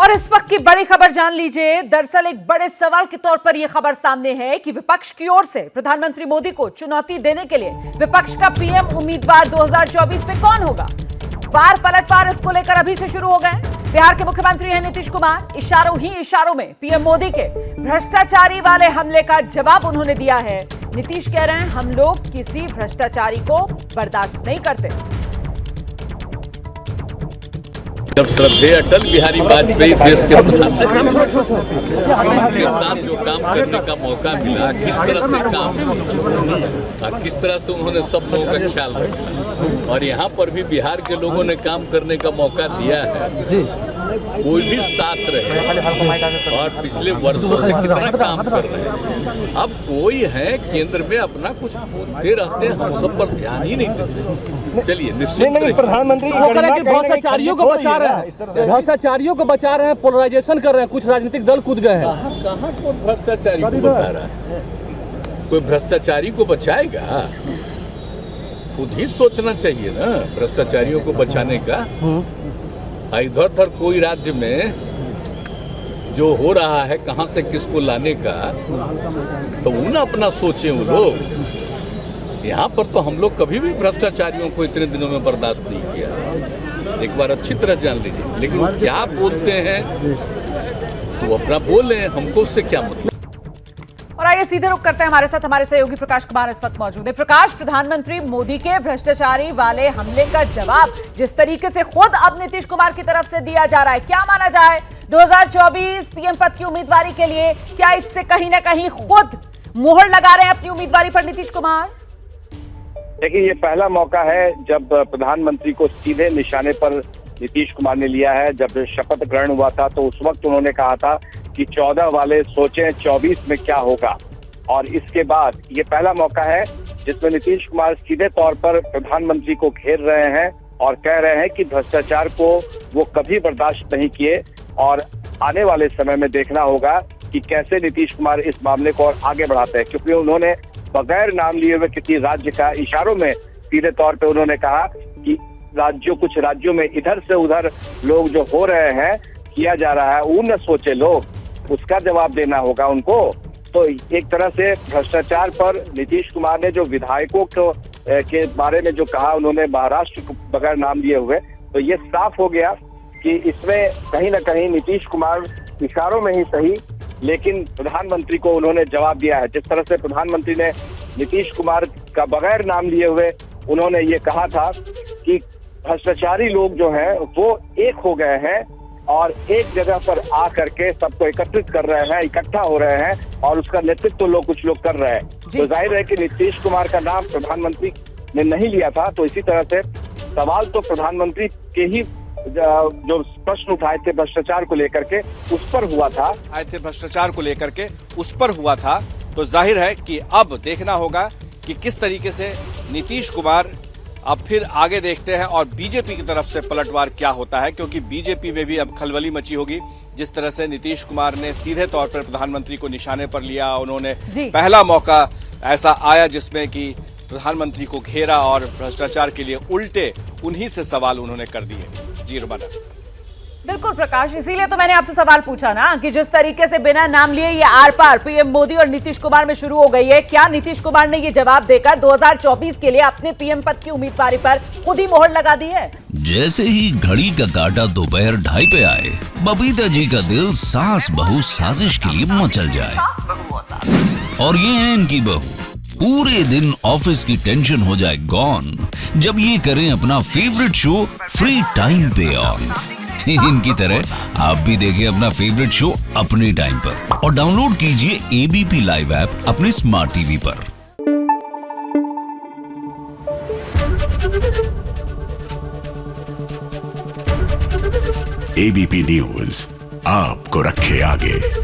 और इस वक्त की बड़ी खबर जान लीजिए। दरअसल एक बड़े सवाल के तौर पर यह खबर सामने है कि विपक्ष की ओर से प्रधानमंत्री मोदी को चुनौती देने के लिए विपक्ष का पीएम उम्मीदवार 2024 में कौन होगा। वार पलटवार इसको लेकर अभी से शुरू हो गए। बिहार के मुख्यमंत्री हैं नीतीश कुमार। इशारों ही इशारों में पीएम मोदी के भ्रष्टाचारी वाले हमले का जवाब उन्होंने दिया है। नीतीश कह रहे हैं हम लोग किसी भ्रष्टाचारी को बर्दाश्त नहीं करते। जब श्रद्धेय अटल बिहारी वाजपेयी देश के प्रधानमंत्री के साथ जो काम करने का मौका मिला, किस तरह से काम किया, किस तरह से उन्होंने सब लोगों का ख्याल रखा और यहाँ पर भी बिहार के लोगों ने काम करने का मौका दिया है। कोई भी साथ रहे और पिछले वर्षों से कितना काम कर रहे हैं। अब कोई है केंद्र में अपना कुछ बोलते रहते हैं, हम सब पर ध्यान ही नहीं देते। चलिए निश्चित प्रधानमंत्री भ्रष्टाचारियों को बचा रहे हैं, भ्रष्टाचारियों को बचा रहे हैं, पोलराइजेशन कर रहे हैं, कुछ राजनीतिक दल कूद गए हैं। कहाँ कौन भ्रष्टाचारी को बचा रहा है? कोई भ्रष्टाचारी को बचाएगा? खुद ही सोचना चाहिए ना भ्रष्टाचारियों को बचाने का। इधर उधर कोई राज्य में जो हो रहा है कहां से किसको लाने का, तो उन अपना सोचे वो लोग। यहाँ पर तो हम लोग कभी भी भ्रष्टाचारियों को इतने दिनों में बर्दाश्त नहीं किया। एक बार अच्छी तरह जान लीजिए। लेकिन वो क्या बोलते हैं तो अपना बोले, हमको उससे क्या मतलब। और आइए सीधे रुख करते हैं। हमारे साथ हमारे सहयोगी प्रकाश कुमार इस वक्त मौजूद है। प्रकाश, प्रधानमंत्री मोदी के भ्रष्टाचारी वाले हमले का जवाब जिस तरीके से खुद अब नीतीश कुमार की तरफ से दिया जा रहा है, क्या माना जाए 2024 पीएम पद की उम्मीदवारी के लिए? क्या इससे कहीं ना कहीं खुद मुहर लगा रहे हैं अपनी उम्मीदवारी पर नीतीश कुमार? देखिए, ये पहला मौका है जब प्रधानमंत्री को सीधे निशाने पर नीतीश कुमार ने लिया है। जब शपथ ग्रहण हुआ था तो उस वक्त उन्होंने कहा था कि 14 वाले सोचें 24 में क्या होगा। और इसके बाद ये पहला मौका है जिसमें नीतीश कुमार सीधे तौर पर प्रधानमंत्री को घेर रहे हैं और कह रहे हैं कि भ्रष्टाचार को वो कभी बर्दाश्त नहीं किए और आने वाले समय में देखना होगा कि कैसे नीतीश कुमार इस मामले को और आगे बढ़ाते हैं। क्योंकि उन्होंने बगैर नाम लिए हुए किसी राज्य का इशारों में सीधे तौर पर उन्होंने कहा कि कुछ राज्यों में इधर से उधर लोग जो हो रहे हैं, किया जा रहा है, वो न सोचे लोग, उसका जवाब देना होगा उनको। तो एक तरह से भ्रष्टाचार पर नीतीश कुमार ने जो विधायकों के बारे में जो कहा, उन्होंने महाराष्ट्र को बगैर नाम लिए हुए, तो ये साफ हो गया कि इसमें कहीं ना कहीं नीतीश कुमार इशारों में ही सही लेकिन प्रधानमंत्री को उन्होंने जवाब दिया है। जिस तरह से प्रधानमंत्री ने नीतीश कुमार का बगैर नाम लिए हुए उन्होंने ये कहा था कि भ्रष्टाचारी लोग जो हैं वो एक हो गए हैं और एक जगह पर आकर के सबको एकत्रित कर रहे हैं, इकट्ठा हो रहे हैं और उसका नेतृत्व लोग कुछ लोग कर रहे हैं। तो जाहिर है कि नीतीश कुमार का नाम प्रधानमंत्री ने नहीं लिया था। तो इसी तरह से सवाल तो प्रधानमंत्री के ही जो प्रश्न उठाए थे भ्रष्टाचार को लेकर के उस पर हुआ था, तो जाहिर है कि अब देखना होगा कि किस तरीके से नीतीश कुमार अब फिर आगे देखते हैं और बीजेपी की तरफ से पलटवार क्या होता है। क्योंकि बीजेपी में भी अब खलबली मची होगी। जिस तरह से नीतीश कुमार ने सीधे तौर पर प्रधानमंत्री को निशाने पर लिया, उन्होंने पहला मौका ऐसा आया जिसमें कि प्रधानमंत्री को घेरा और भ्रष्टाचार के लिए उल्टे उन्हीं से सवाल उन्होंने कर दिए। जी रुमाना। बिल्कुल प्रकाश, इसीलिए तो मैंने आपसे सवाल पूछा ना कि जिस तरीके से बिना नाम लिए ये आर पार पीएम मोदी और नीतीश कुमार में शुरू हो गई है, क्या नीतीश कुमार ने ये जवाब देकर 2024 के लिए अपने पीएम पद की उम्मीदवारी पर खुद ही मोहर लगा दी है? जैसे ही घड़ी का काटा दोपहर 2:30 पे आए, बबीता जी का दिल सास बहू साजिश के लिए मचल जाए। और ये है इनकी बहू, पूरे दिन ऑफिस की टेंशन हो जाए गॉन जब ये करें अपना फेवरेट शो फ्री टाइम पे ऑन। इनकी तरह आप भी देखें अपना फेवरेट शो अपने टाइम पर और डाउनलोड कीजिए एबीपी लाइव ऐप अपने स्मार्ट टीवी पर। एबीपी न्यूज आपको रखे आगे।